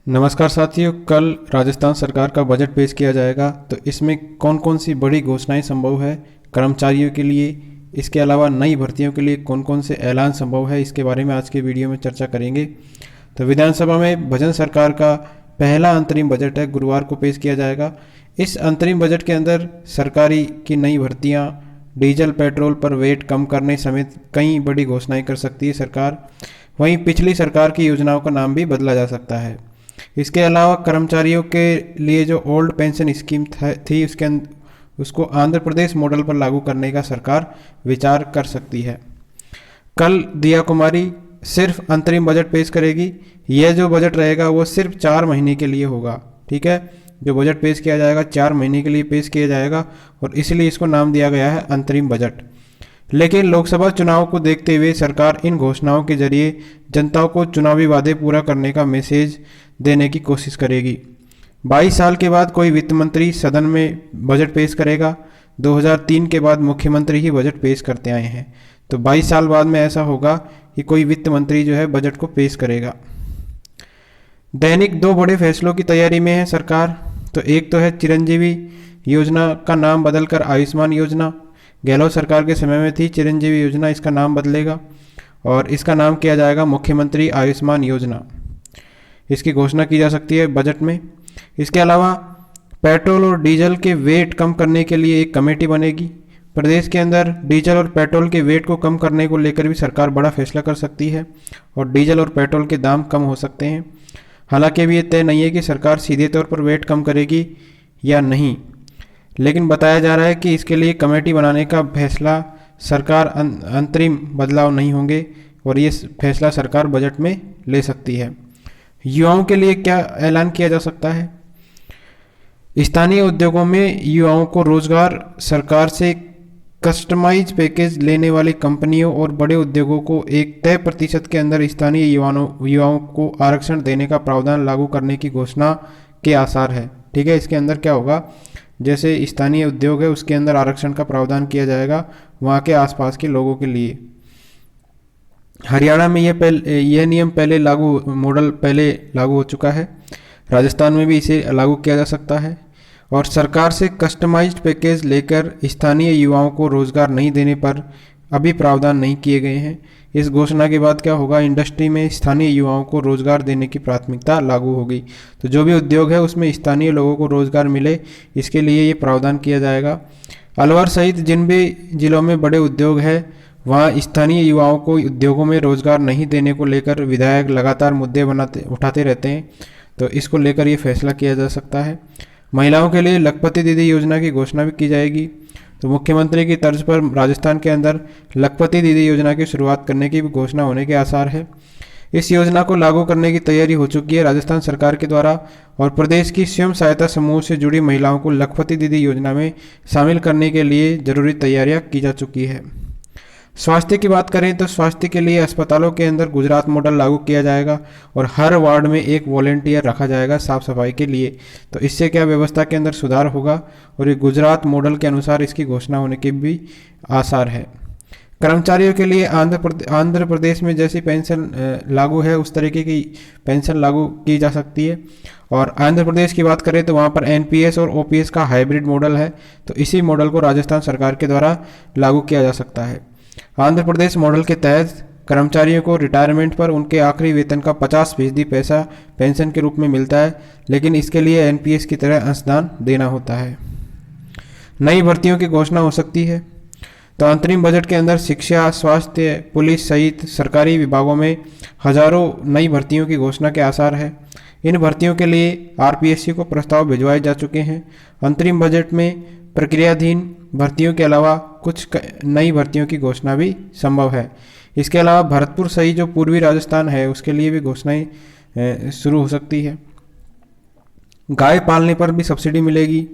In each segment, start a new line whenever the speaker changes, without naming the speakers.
नमस्कार साथियों, कल राजस्थान सरकार का बजट पेश किया जाएगा। तो इसमें कौन कौन सी बड़ी घोषणाएं संभव है कर्मचारियों के लिए, इसके अलावा नई भर्तियों के लिए कौन कौन से ऐलान संभव है, इसके बारे में आज के वीडियो में चर्चा करेंगे। तो विधानसभा में भजन सरकार का पहला अंतरिम बजट है, गुरुवार को पेश किया जाएगा। इस अंतरिम बजट के अंदर सरकारी की नई भर्तियाँ, डीजल पेट्रोल पर वेट कम करने समेत कई बड़ी घोषणाएं कर सकती है सरकार। वहीं पिछली सरकार की योजनाओं का नाम भी बदला जा सकता है। इसके अलावा कर्मचारियों के लिए जो ओल्ड पेंशन स्कीम थी उसको आंध्र प्रदेश मॉडल पर लागू करने का सरकार विचार कर सकती है। कल दिया कुमारी सिर्फ अंतरिम बजट पेश करेगी। यह जो बजट रहेगा वो सिर्फ 4 महीने के लिए होगा। ठीक है, जो बजट पेश किया जाएगा 4 महीने के लिए पेश किया जाएगा और इसलिए इसको नाम दिया गया है अंतरिम बजट। लेकिन लोकसभा चुनाव को देखते हुए सरकार इन घोषणाओं के जरिए जनता को चुनावी वादे पूरा करने का मैसेज देने की कोशिश करेगी। 22 साल के बाद कोई वित्त मंत्री सदन में बजट पेश करेगा। 2003 के बाद मुख्यमंत्री ही बजट पेश करते आए हैं। तो 22 साल बाद में ऐसा होगा कि कोई वित्त मंत्री जो है बजट को पेश करेगा। दैनिक 2 बड़े फैसलों की तैयारी में है सरकार। तो एक तो है चिरंजीवी योजना का नाम बदलकर आयुष्मान योजना। गहलोत सरकार के समय में थी चिरंजीवी योजना, इसका नाम बदलेगा और इसका नाम किया जाएगा मुख्यमंत्री आयुष्मान योजना। इसकी घोषणा की जा सकती है बजट में। इसके अलावा पेट्रोल और डीजल के वेट कम करने के लिए एक कमेटी बनेगी। प्रदेश के अंदर डीजल और पेट्रोल के वेट को कम करने को लेकर भी सरकार बड़ा फैसला कर सकती है और डीजल और पेट्रोल के दाम कम हो सकते हैं। हालांकि अभी ये तय नहीं है कि सरकार सीधे तौर पर वेट कम करेगी या नहीं, लेकिन बताया जा रहा है कि इसके लिए कमेटी बनाने का फैसला सरकार अंतरिम बदलाव नहीं होंगे और ये फैसला सरकार बजट में ले सकती है। युवाओं के लिए क्या ऐलान किया जा सकता है? स्थानीय उद्योगों में युवाओं को रोजगार, सरकार से कस्टमाइज पैकेज लेने वाली कंपनियों और बड़े उद्योगों को एक तय प्रतिशत के अंदर स्थानीय युवाओं को आरक्षण देने का प्रावधान लागू करने की घोषणा के आसार है। ठीक है, इसके अंदर क्या होगा, जैसे स्थानीय उद्योग है उसके अंदर आरक्षण का प्रावधान किया जाएगा वहाँ के आसपास के लोगों के लिए। हरियाणा में यह नियम मॉडल पहले लागू हो चुका है। राजस्थान में भी इसे लागू किया जा सकता है और सरकार से कस्टमाइज्ड पैकेज लेकर स्थानीय युवाओं को रोजगार नहीं देने पर अभी प्रावधान नहीं किए गए हैं। इस घोषणा के बाद क्या होगा, इंडस्ट्री में स्थानीय युवाओं को रोजगार देने की प्राथमिकता लागू होगी। तो जो भी उद्योग है उसमें स्थानीय लोगों को रोजगार मिले, इसके लिए ये प्रावधान किया जाएगा। अलवर सहित जिन भी जिलों में बड़े उद्योग है वहाँ स्थानीय युवाओं को उद्योगों में रोजगार नहीं देने को लेकर विधायक लगातार मुद्दे उठाते रहते हैं, तो इसको लेकर ये फैसला किया जा सकता है। महिलाओं के लिए लखपति दीदी योजना की घोषणा भी की जाएगी। तो मुख्यमंत्री की तर्ज पर राजस्थान के अंदर लखपति दीदी योजना की शुरुआत करने की भी घोषणा होने के आसार है। इस योजना को लागू करने की तैयारी हो चुकी है राजस्थान सरकार के द्वारा और प्रदेश की स्वयं सहायता समूह से जुड़ी महिलाओं को लखपति दीदी योजना में शामिल करने के लिए जरूरी तैयारियां की जा चुकी है। स्वास्थ्य की बात करें तो स्वास्थ्य के लिए अस्पतालों के अंदर गुजरात मॉडल लागू किया जाएगा और हर वार्ड में एक वॉलेंटियर रखा जाएगा साफ सफाई के लिए। तो इससे क्या व्यवस्था के अंदर सुधार होगा और ये गुजरात मॉडल के अनुसार इसकी घोषणा होने के भी आसार है। कर्मचारियों के लिए आंध्र प्रदेश में जैसी पेंशन लागू है उस तरीके की पेंशन लागू की जा सकती है। और आंध्र प्रदेश की बात करें तो वहाँ पर एनपीएस और ओपीएस का हाइब्रिड मॉडल है, तो इसी मॉडल को राजस्थान सरकार के द्वारा लागू किया जा सकता है। आंध्र प्रदेश मॉडल के तहत कर्मचारियों को रिटायरमेंट पर उनके आखिरी वेतन का 50% पैसा पेंशन के रूप में मिलता है, लेकिन इसके लिए एनपीएस की तरह अंशदान देना होता है। नई भर्तियों की घोषणा हो सकती है। तो अंतरिम बजट के अंदर शिक्षा, स्वास्थ्य, पुलिस सहित सरकारी विभागों में हजारों नई भर्तियों की घोषणा के आसार है। इन भर्तियों के लिए आरपीएससी को प्रस्ताव भिजवाए जा चुके हैं। अंतरिम बजट में प्रक्रियाधीन भर्तियों के अलावा कुछ नई भर्तियों की घोषणा भी संभव है। इसके अलावा भरतपुर सहित जो पूर्वी राजस्थान है उसके लिए भी घोषणाएं शुरू हो सकती है। गाय पालने पर भी सब्सिडी मिलेगी।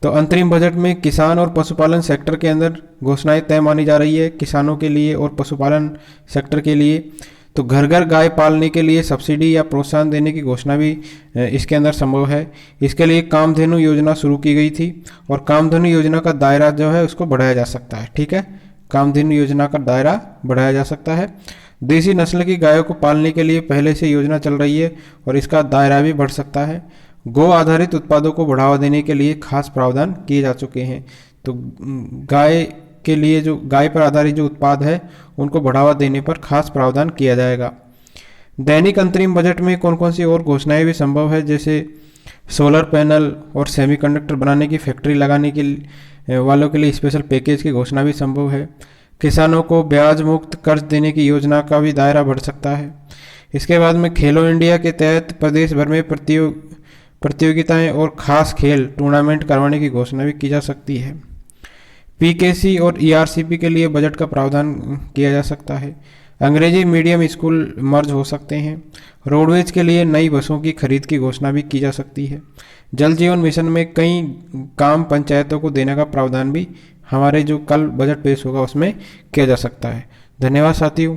तो अंतरिम बजट में किसान और पशुपालन सेक्टर के अंदर घोषणाएं तय मानी जा रही है किसानों के लिए और पशुपालन सेक्टर के लिए। तो घर घर गाय पालने के लिए सब्सिडी या प्रोत्साहन देने की घोषणा भी इसके अंदर संभव है। इसके लिए कामधेनु योजना शुरू की गई थी और कामधेनु योजना का दायरा जो है उसको बढ़ाया जा सकता है। ठीक है, कामधेनु योजना का दायरा बढ़ाया जा सकता है। देसी नस्ल की गायों को पालने के लिए पहले से योजना चल रही है और इसका दायरा भी बढ़ सकता है। गौ आधारित उत्पादों को बढ़ावा देने के लिए खास प्रावधान किए जा चुके हैं। तो गाय के लिए जो गाय पर आधारित जो उत्पाद है उनको बढ़ावा देने पर खास प्रावधान किया जाएगा। दैनिक अंतरिम बजट में कौन कौन सी और घोषणाएं भी संभव है, जैसे सोलर पैनल और सेमीकंडक्टर बनाने की फैक्ट्री लगाने के वालों के लिए स्पेशल पैकेज की घोषणा भी संभव है। किसानों को ब्याज मुक्त कर्ज देने की योजना का भी दायरा बढ़ सकता है। इसके बाद में खेलो इंडिया के तहत प्रदेश भर में प्रतियोगिताएं और खास खेल टूर्नामेंट करवाने की घोषणा भी की जा सकती है। पीकेसी और ईआरसीपी के लिए बजट का प्रावधान किया जा सकता है। अंग्रेजी मीडियम स्कूल मर्ज हो सकते हैं। रोडवेज के लिए नई बसों की खरीद की घोषणा भी की जा सकती है। जल जीवन मिशन में कई काम पंचायतों को देने का प्रावधान भी हमारे जो कल बजट पेश होगा उसमें किया जा सकता है। धन्यवाद साथियों।